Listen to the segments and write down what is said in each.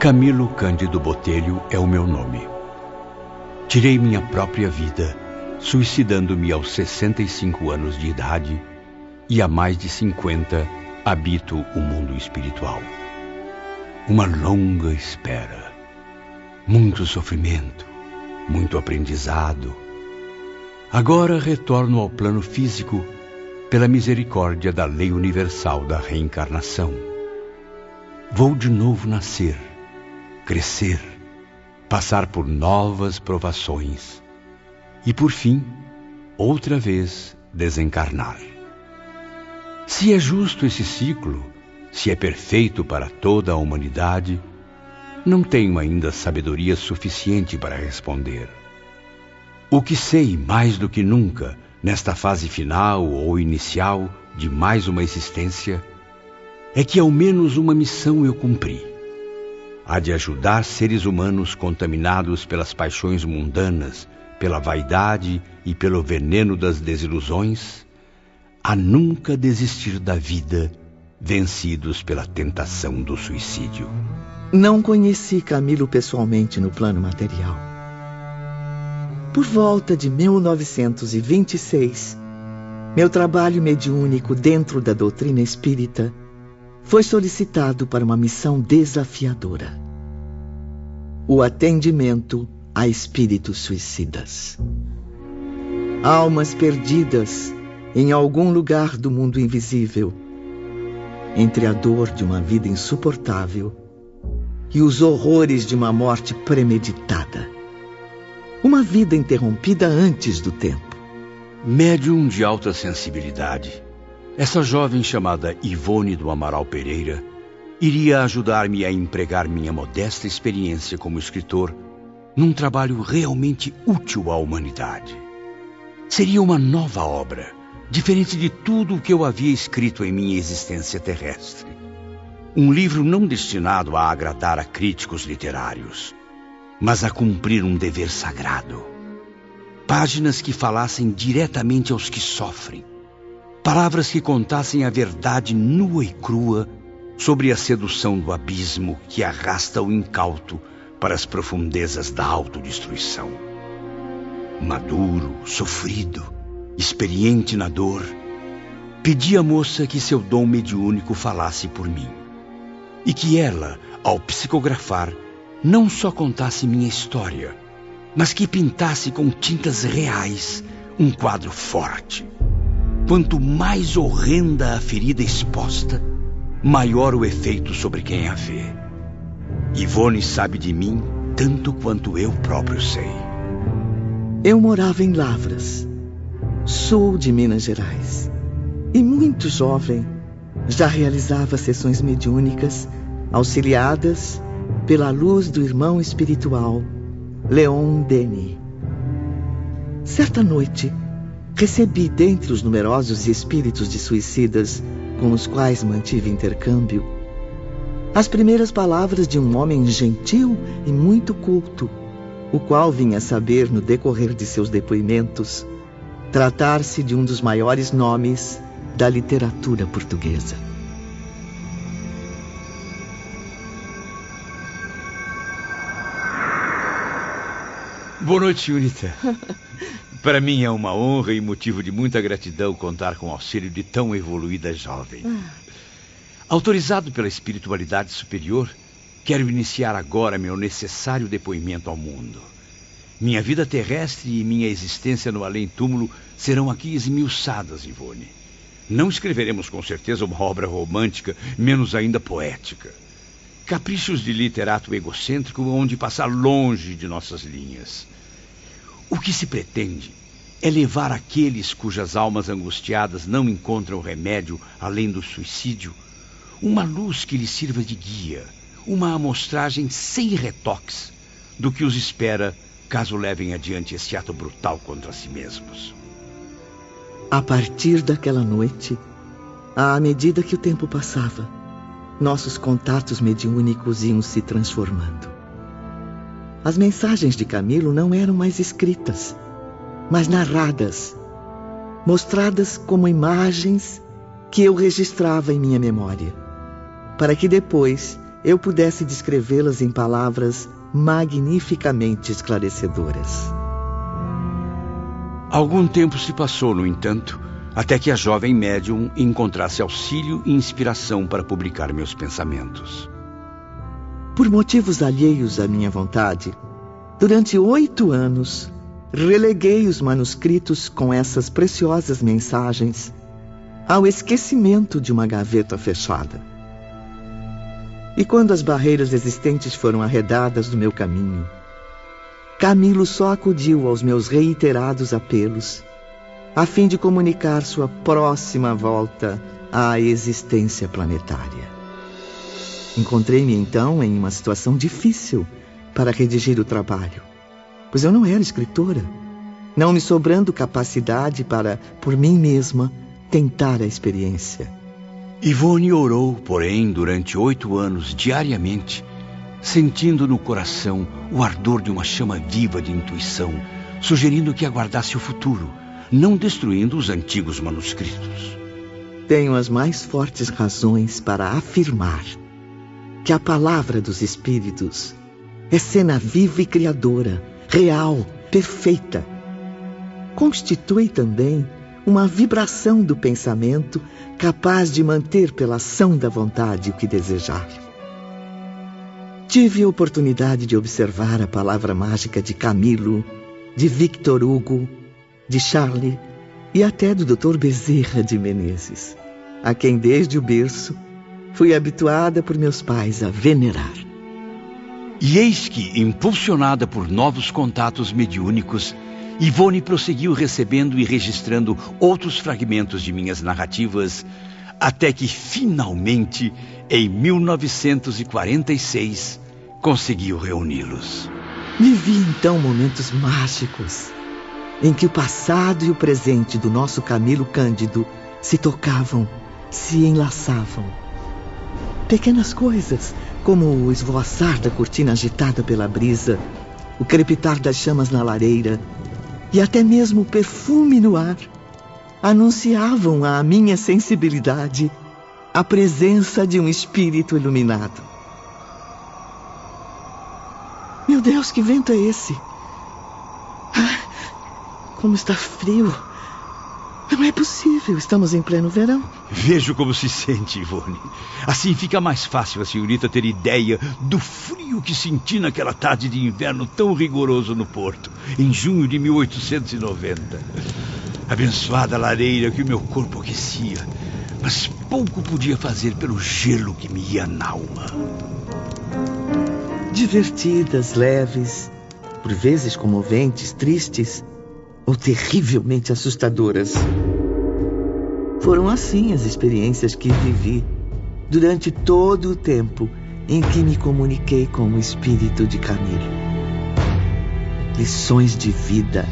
Camilo Cândido Botelho é o meu nome. Tirei minha própria vida, suicidando-me aos 65 anos de idade, e há mais de 50 habito o mundo espiritual. Uma longa espera, muito sofrimento, muito aprendizado. Agora retorno ao plano físico pela misericórdia da lei universal da reencarnação. Vou de novo nascer, crescer, passar por novas provações e, por fim, outra vez desencarnar. Se é justo esse ciclo, se é perfeito para toda a humanidade, não tenho ainda sabedoria suficiente para responder. O que sei mais do que nunca, nesta fase final ou inicial de mais uma existência, é que ao menos uma missão eu cumpri. A de ajudar seres humanos contaminados pelas paixões mundanas, pela vaidade e pelo veneno das desilusões, a nunca desistir da vida, vencidos pela tentação do suicídio. Não conheci Camilo pessoalmente no plano material. Por volta de 1926, meu trabalho mediúnico dentro da doutrina espírita foi solicitado para uma missão desafiadora: o atendimento a espíritos suicidas. Almas perdidas em algum lugar do mundo invisível, entre a dor de uma vida insuportável e os horrores de uma morte premeditada. Uma vida interrompida antes do tempo. Médium de alta sensibilidade, essa jovem chamada Ivone do Amaral Pereira iria ajudar-me a empregar minha modesta experiência como escritor num trabalho realmente útil à humanidade. Seria uma nova obra, diferente de tudo o que eu havia escrito em minha existência terrestre. Um livro não destinado a agradar a críticos literários, mas a cumprir um dever sagrado. Páginas que falassem diretamente aos que sofrem. Palavras que contassem a verdade nua e crua sobre a sedução do abismo que arrasta o incauto para as profundezas da autodestruição. Maduro, sofrido, experiente na dor, pedi à moça que seu dom mediúnico falasse por mim. E que ela, ao psicografar, não só contasse minha história, mas que pintasse com tintas reais um quadro forte. Quanto mais horrenda a ferida exposta, maior o efeito sobre quem a vê. Ivone sabe de mim tanto quanto eu próprio sei. Eu morava em Lavras, sul de Minas Gerais, e muito jovem já realizava sessões mediúnicas auxiliadas pela luz do irmão espiritual Leon Denis. Certa noite, recebi dentre os numerosos espíritos de suicidas com os quais mantive intercâmbio as primeiras palavras de um homem gentil e muito culto, o qual vinha saber, no decorrer de seus depoimentos, tratar-se de um dos maiores nomes da literatura portuguesa. Boa noite, senhorita. Para mim é uma honra e motivo de muita gratidão contar com o auxílio de tão evoluída jovem. Autorizado pela espiritualidade superior, quero iniciar agora meu necessário depoimento ao mundo. Minha vida terrestre e minha existência no além-túmulo serão aqui esmiuçadas, Ivone. Não escreveremos com certeza uma obra romântica, menos ainda poética. Caprichos de literato egocêntrico onde passar longe de nossas linhas. O que se pretende é levar aqueles cujas almas angustiadas não encontram remédio além do suicídio, uma luz que lhes sirva de guia, uma amostragem sem retoques do que os espera caso levem adiante esse ato brutal contra si mesmos. A partir daquela noite, à medida que o tempo passava, nossos contatos mediúnicos iam se transformando. As mensagens de Camilo não eram mais escritas, mas narradas, mostradas como imagens que eu registrava em minha memória, para que depois eu pudesse descrevê-las em palavras magnificamente esclarecedoras. Algum tempo se passou, no entanto, até que a jovem médium encontrasse auxílio e inspiração para publicar meus pensamentos. Por motivos alheios à minha vontade, durante 8 anos, releguei os manuscritos com essas preciosas mensagens ao esquecimento de uma gaveta fechada. E quando as barreiras existentes foram arredadas do meu caminho, Camilo só acudiu aos meus reiterados apelos, a fim de comunicar sua próxima volta à existência planetária. Encontrei-me então em uma situação difícil para redigir o trabalho, pois eu não era escritora, não me sobrando capacidade para, por mim mesma, tentar a experiência. Ivone orou, porém, durante 8 anos, diariamente, sentindo no coração o ardor de uma chama viva de intuição, sugerindo que aguardasse o futuro, não destruindo os antigos manuscritos. Tenho as mais fortes razões para afirmar que a palavra dos espíritos é cena viva e criadora, real, perfeita. Constitui também uma vibração do pensamento capaz de manter pela ação da vontade o que desejar. Tive a oportunidade de observar a palavra mágica de Camilo, de Victor Hugo, de Charlie e até do Dr. Bezerra de Menezes, a quem desde o berço fui habituada por meus pais a venerar. E eis que, impulsionada por novos contatos mediúnicos, Ivone prosseguiu recebendo e registrando outros fragmentos de minhas narrativas, até que, finalmente, em 1946, conseguiu reuni-los. Vivi então momentos mágicos, em que o passado e o presente do nosso Camilo Cândido se tocavam, se enlaçavam. Pequenas coisas, como o esvoaçar da cortina agitada pela brisa, o crepitar das chamas na lareira e até mesmo o perfume no ar, anunciavam à minha sensibilidade a presença de um espírito iluminado. Meu Deus, que vento é esse? Ah, como está frio! Não é possível, estamos em pleno verão. Vejo como se sente, Ivone. Assim fica mais fácil a senhorita ter ideia do frio que senti naquela tarde de inverno tão rigoroso no Porto, em junho de 1890. Abençoada lareira que o meu corpo aquecia, mas pouco podia fazer pelo gelo que me ia na alma. Divertidas, leves, por vezes comoventes, tristes ou terrivelmente assustadoras. Foram assim as experiências que vivi durante todo o tempo em que me comuniquei com o espírito de Camilo. Lições de vida,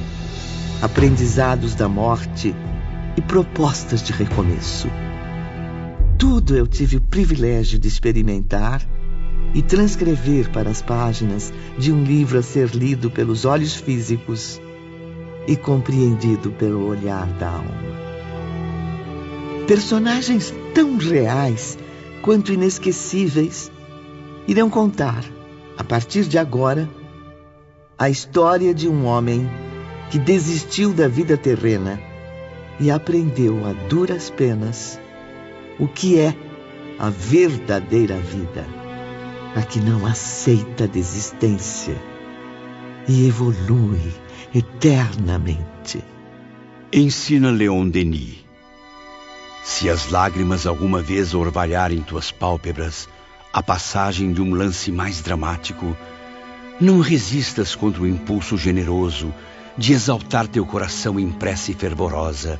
aprendizados da morte e propostas de recomeço. Tudo eu tive o privilégio de experimentar e transcrever para as páginas de um livro a ser lido pelos olhos físicos e compreendido pelo olhar da alma. Personagens tão reais quanto inesquecíveis irão contar, a partir de agora, a história de um homem que desistiu da vida terrena e aprendeu a duras penas o que é a verdadeira vida, a que não aceita desistência e evolui eternamente. Ensina Leon Denis. Se as lágrimas alguma vez orvalharem tuas pálpebras a passagem de um lance mais dramático, não resistas contra o impulso generoso de exaltar teu coração em prece fervorosa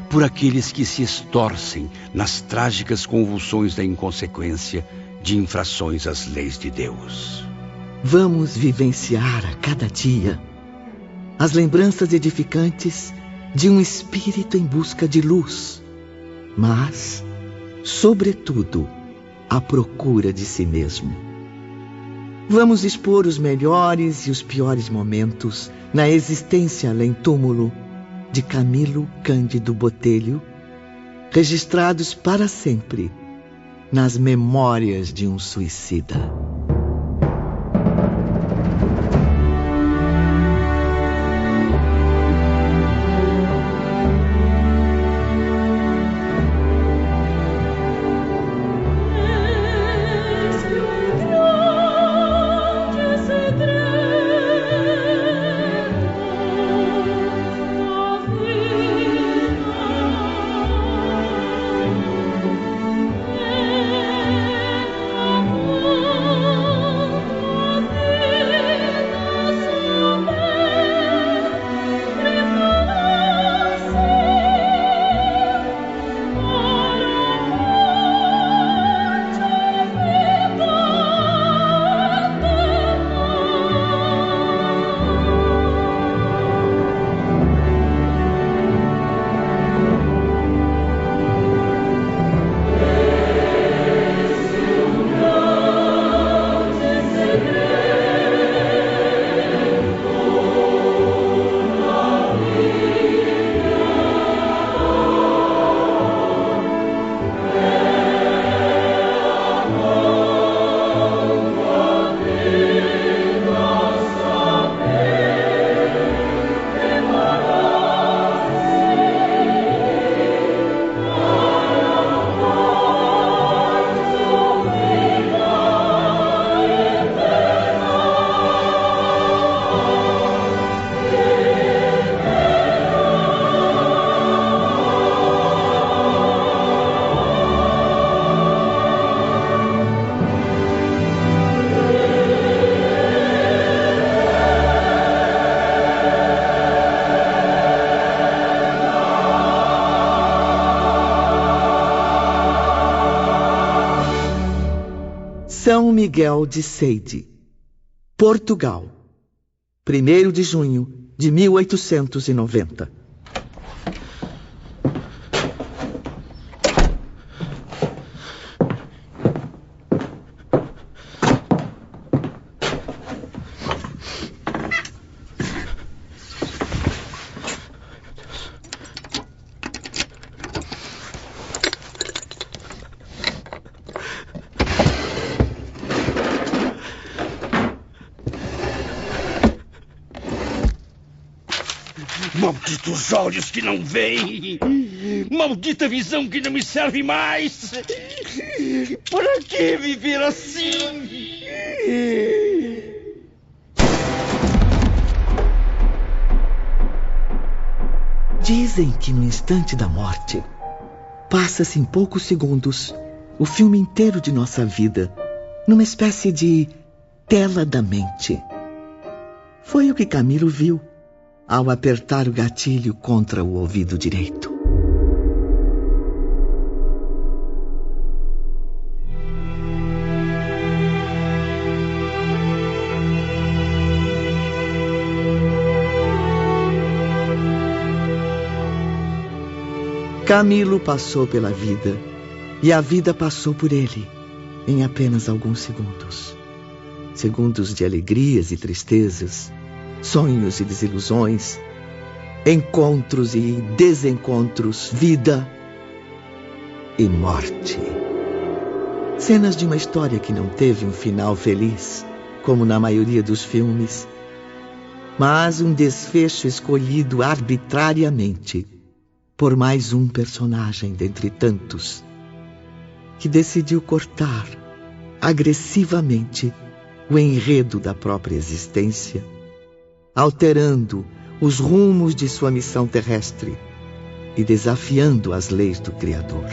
por aqueles que se estorcem nas trágicas convulsões da inconsequência de infrações às leis de Deus. Vamos vivenciar a cada dia as lembranças edificantes de um espírito em busca de luz, mas, sobretudo, à procura de si mesmo. Vamos expor os melhores e os piores momentos na existência além-túmulo de Camilo Cândido Botelho, registrados para sempre nas memórias de um suicida. São Miguel de Seide, Portugal, 1º de junho de 1890. Malditos olhos que não veem! Maldita visão que não me serve mais! Para que viver assim? Dizem que no instante da morte, passa-se em poucos segundos o filme inteiro de nossa vida, numa espécie de tela da mente. Foi o que Camilo viu ao apertar o gatilho contra o ouvido direito. Camilo passou pela vida e a vida passou por ele em apenas alguns segundos. Segundos de alegrias e tristezas, sonhos e desilusões, encontros e desencontros, vida e morte. Cenas de uma história que não teve um final feliz, como na maioria dos filmes, mas um desfecho escolhido arbitrariamente por mais um personagem dentre tantos, que decidiu cortar agressivamente o enredo da própria existência, alterando os rumos de sua missão terrestre e desafiando as leis do Criador.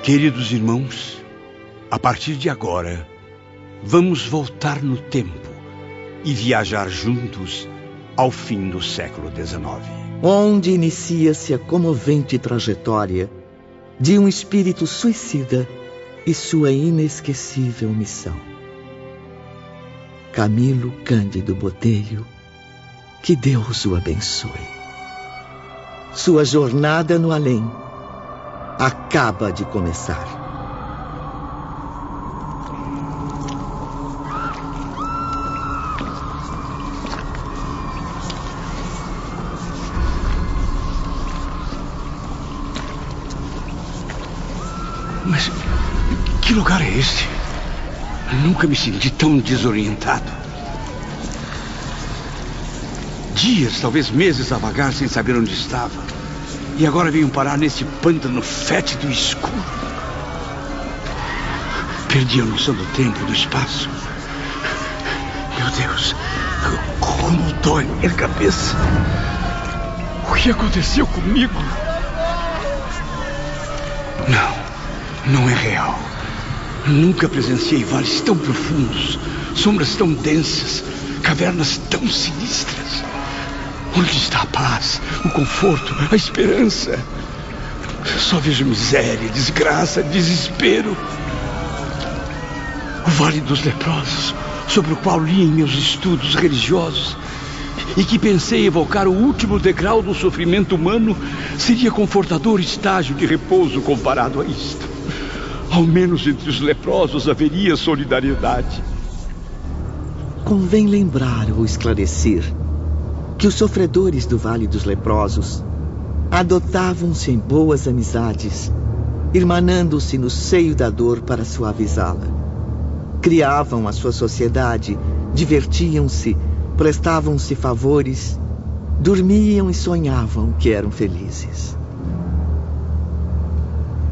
Queridos irmãos, a partir de agora, vamos voltar no tempo e viajar juntos ao fim do século XIX. Onde inicia-se a comovente trajetória de um espírito suicida e sua inesquecível missão. Camilo Cândido Botelho, que Deus o abençoe. Sua jornada no além acaba de começar. lugar é este? Nunca me senti tão desorientado. Dias, talvez meses a vagar sem saber onde estava. E agora venho parar nesse pântano fétido e escuro. Perdi a noção do tempo e do espaço. Meu Deus, como dói minha cabeça. O que aconteceu comigo? Não é real. Nunca presenciei vales tão profundos, sombras tão densas, cavernas tão sinistras. Onde está a paz, o conforto, a esperança? Só vejo miséria, desgraça, desespero. O Vale dos Leprosos, sobre o qual li em meus estudos religiosos, e que pensei evocar o último degrau do sofrimento humano, seria confortador estágio de repouso comparado a isto. Ao menos entre os leprosos haveria solidariedade. Convém lembrar ou esclarecer que os sofredores do Vale dos Leprosos adotavam-se em boas amizades, irmanando-se no seio da dor para suavizá-la. Criavam a sua sociedade, divertiam-se, prestavam-se favores, dormiam e sonhavam que eram felizes.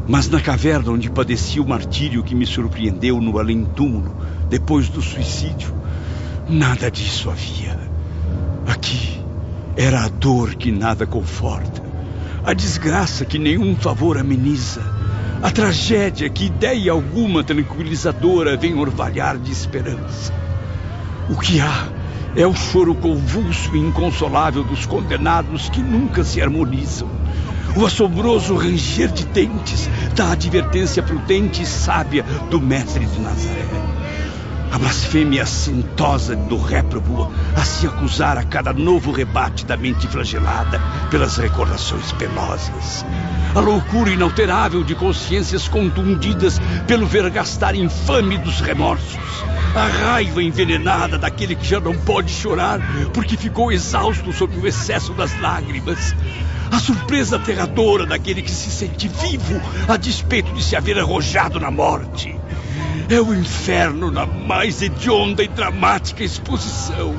Mas na caverna onde padeci o martírio que me surpreendeu no além-túmulo, depois do suicídio, nada disso havia. Aqui era a dor que nada conforta, a desgraça que nenhum favor ameniza, a tragédia que ideia alguma tranquilizadora vem orvalhar de esperança. O que há é o choro convulso e inconsolável dos condenados que nunca se harmonizam, o assombroso ranger de dentes da advertência prudente e sábia do mestre de Nazaré, a blasfêmia assintosa do réprobo a se acusar a cada novo rebate da mente flagelada pelas recordações penosas, a loucura inalterável de consciências contundidas pelo vergastar infame dos remorsos, a raiva envenenada daquele que já não pode chorar porque ficou exausto sob o excesso das lágrimas, a surpresa aterradora daquele que se sente vivo a despeito de se haver arrojado na morte. É o inferno na mais hedionda e dramática exposição.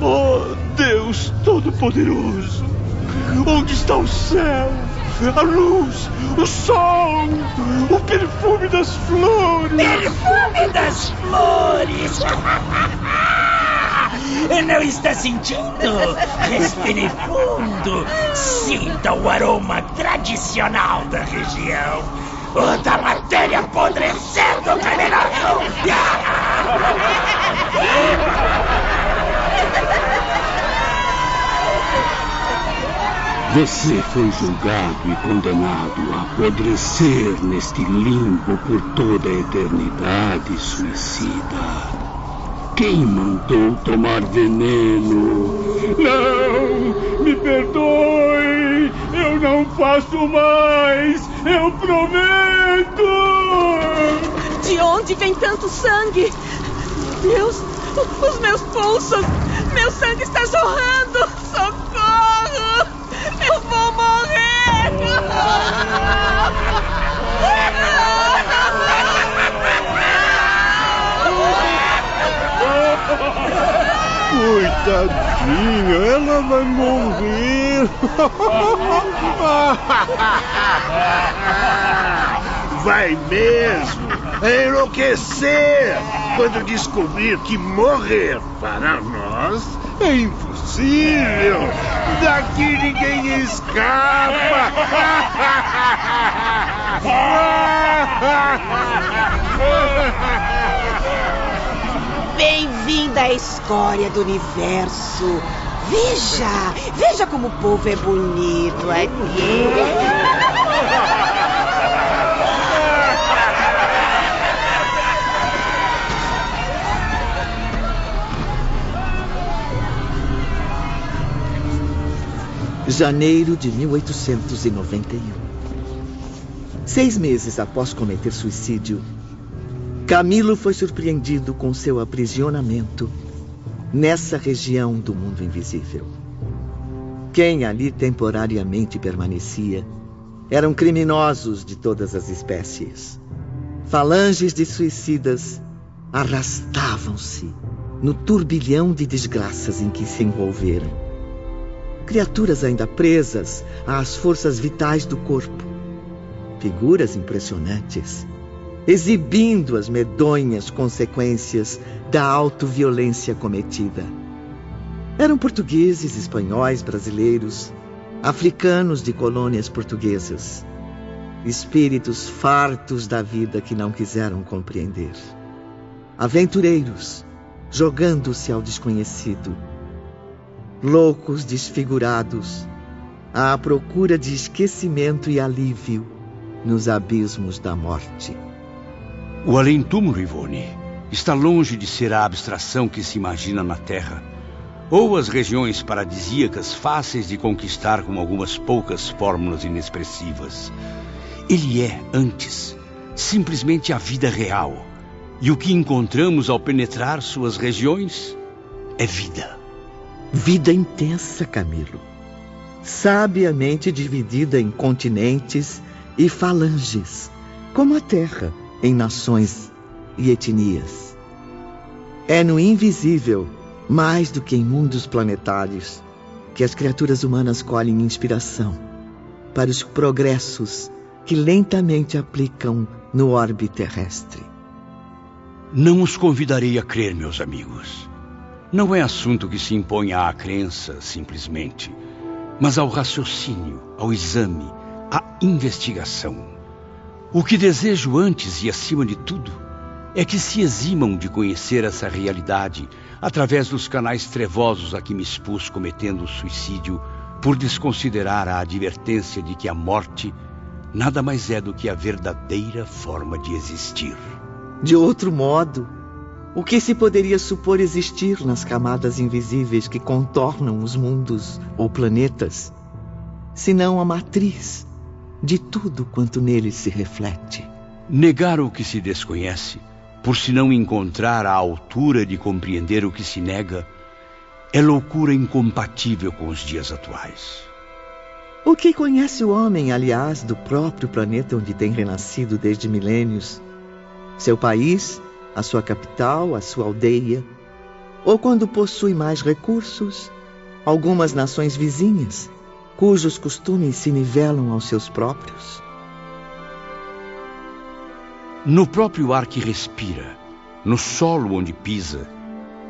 Oh, Deus Todo-Poderoso! Onde está o céu, a luz, o sol, o perfume das flores? Perfume das flores! Não está sentindo? Respire fundo. Sinta o aroma tradicional da região. O da matéria apodrecendo, venenoso! Você foi julgado e condenado a apodrecer neste limbo por toda a eternidade, suicida. Quem mandou tomar veneno? Não! Me perdoe! Eu não faço mais! Eu prometo! De onde vem tanto sangue? Deus, os meus pulsos! Meu sangue está jorrando! Socorro! Eu vou morrer! Coitadinha, ela vai morrer. Vai mesmo enlouquecer quando descobrir que morrer para nós é impossível. Daqui ninguém escapa. Bem-vinda à escória do universo. Veja como o povo é bonito aqui. Janeiro de 1891. 6 meses após cometer suicídio, Camilo foi surpreendido com seu aprisionamento nessa região do mundo invisível. Quem ali temporariamente permanecia eram criminosos de todas as espécies. Falanges de suicidas arrastavam-se no turbilhão de desgraças em que se envolveram. Criaturas ainda presas às forças vitais do corpo. Figuras impressionantes, exibindo as medonhas consequências da autoviolência cometida. Eram portugueses, espanhóis, brasileiros, africanos de colônias portuguesas. Espíritos fartos da vida que não quiseram compreender. Aventureiros, jogando-se ao desconhecido. Loucos desfigurados, à procura de esquecimento e alívio nos abismos da morte. O além-túmulo, Ivone, está longe de ser a abstração que se imagina na Terra, ou as regiões paradisíacas fáceis de conquistar com algumas poucas fórmulas inexpressivas. Ele é, antes, simplesmente a vida real, e o que encontramos ao penetrar suas regiões é vida. Vida intensa, Camilo. Sabiamente dividida em continentes e falanges, como a Terra, em nações e etnias. É no invisível, mais do que em mundos planetários, que as criaturas humanas colhem inspiração para os progressos que lentamente aplicam no orbe terrestre. Não os convidarei a crer, meus amigos. Não é assunto que se imponha à crença, simplesmente, mas ao raciocínio, ao exame, à investigação. O que desejo antes e acima de tudo é que se eximam de conhecer essa realidade através dos canais trevosos a que me expus cometendo o suicídio por desconsiderar a advertência de que a morte nada mais é do que a verdadeira forma de existir. De outro modo, o que se poderia supor existir nas camadas invisíveis que contornam os mundos ou planetas, senão a matriz de tudo quanto neles se reflete? Negar o que se desconhece, por se não encontrar a altura de compreender o que se nega, é loucura incompatível com os dias atuais. O que conhece o homem, aliás, do próprio planeta onde tem renascido desde milênios? Seu país, a sua capital, a sua aldeia? Ou quando possui mais recursos, algumas nações vizinhas, cujos costumes se nivelam aos seus próprios? No próprio ar que respira, no solo onde pisa,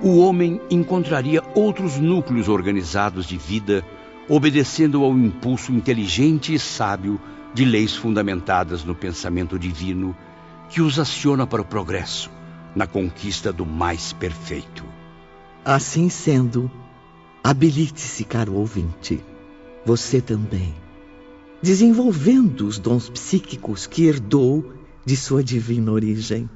o homem encontraria outros núcleos organizados de vida, obedecendo ao impulso inteligente e sábio de leis fundamentadas no pensamento divino, que os aciona para o progresso, na conquista do mais perfeito. Assim sendo, habilite-se, caro ouvinte, você também, desenvolvendo os dons psíquicos que herdou de sua divina origem.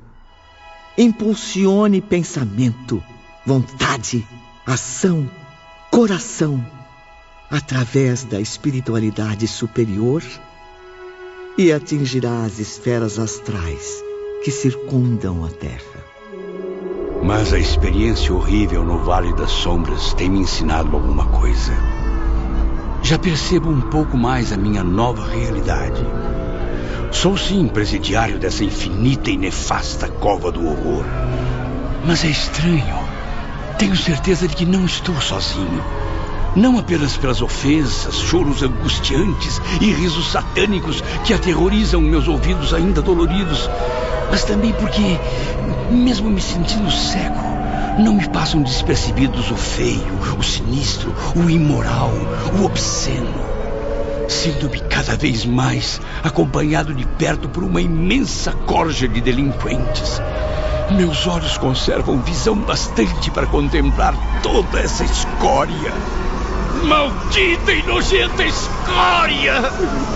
Impulsione pensamento, vontade, ação, coração, através da espiritualidade superior, e atingirá as esferas astrais que circundam a Terra. Mas a experiência horrível no Vale das Sombras tem me ensinado alguma coisa. Já percebo um pouco mais a minha nova realidade. Sou sim presidiário dessa infinita e nefasta cova do horror. Mas é estranho. Tenho certeza de que não estou sozinho. Não apenas pelas ofensas, choros angustiantes e risos satânicos que aterrorizam meus ouvidos ainda doloridos, mas também porque, mesmo me sentindo cego, não me passam despercebidos o feio, o sinistro, o imoral, o obsceno. Sinto-me cada vez mais acompanhado de perto por uma imensa corja de delinquentes. Meus olhos conservam visão bastante para contemplar toda essa escória. Maldita e nojenta escória!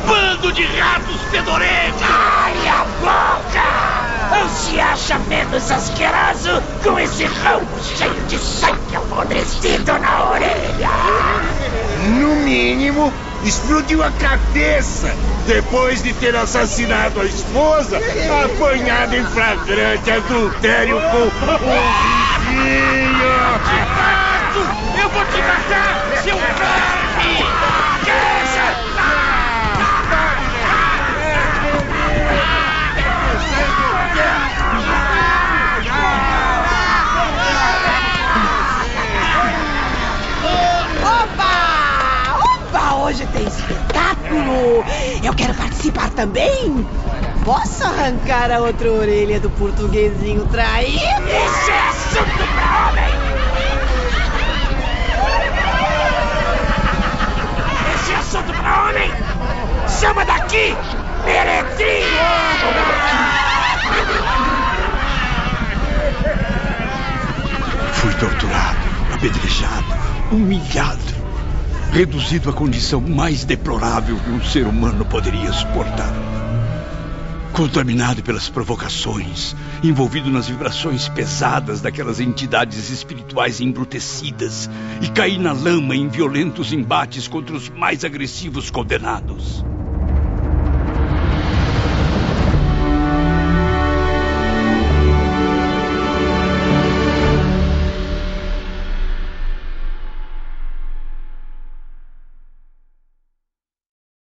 Bando de ratos fedorentos! Cale a boca! Ou se acha menos asqueroso com esse ramo cheio de sangue apodrecido na orelha? No mínimo, explodiu a cabeça depois de ter assassinado a esposa, apanhado em flagrante adultério com um vizinho. Eu vou te matar, seu verme! Deixa! espetáculo! Eu quero participar também! Posso arrancar a outra orelha do portuguesinho traído? Isso é assunto pra homem! Esse é assunto pra homem! Chama daqui, meretrinho! Fui torturado, apedrejado, humilhado, reduzido à condição mais deplorável que um ser humano poderia suportar. Contaminado pelas provocações, envolvido nas vibrações pesadas daquelas entidades espirituais embrutecidas, e caí na lama em violentos embates contra os mais agressivos condenados.